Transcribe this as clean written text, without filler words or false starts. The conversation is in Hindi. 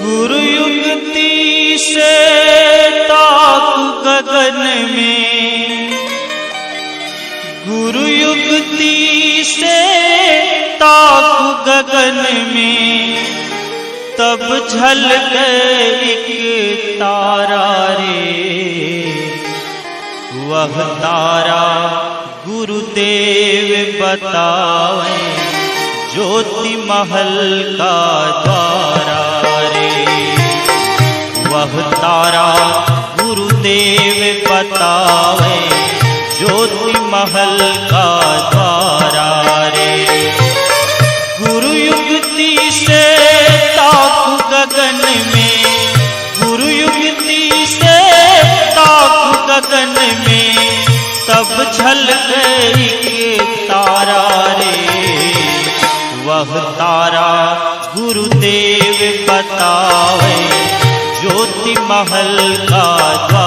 गुरु युक्ति से ताक गगन में, गुरु युक्ति से ताक गगन में, तब झलक एक तारा रे। वह तारा गुरुदेव बतावे, ज्योति महल का द्वारा रे। वह तारा गुरुदेव बतावे, ज्योति महल का द्वारा रे। गुरु युक्ति से ताक गगन में, गुरु युक्ति से ताक गगन में, तब झलक एक तारा रे। वह तारा गुरुदेव बतावे, ज्योति महल का द्वारा।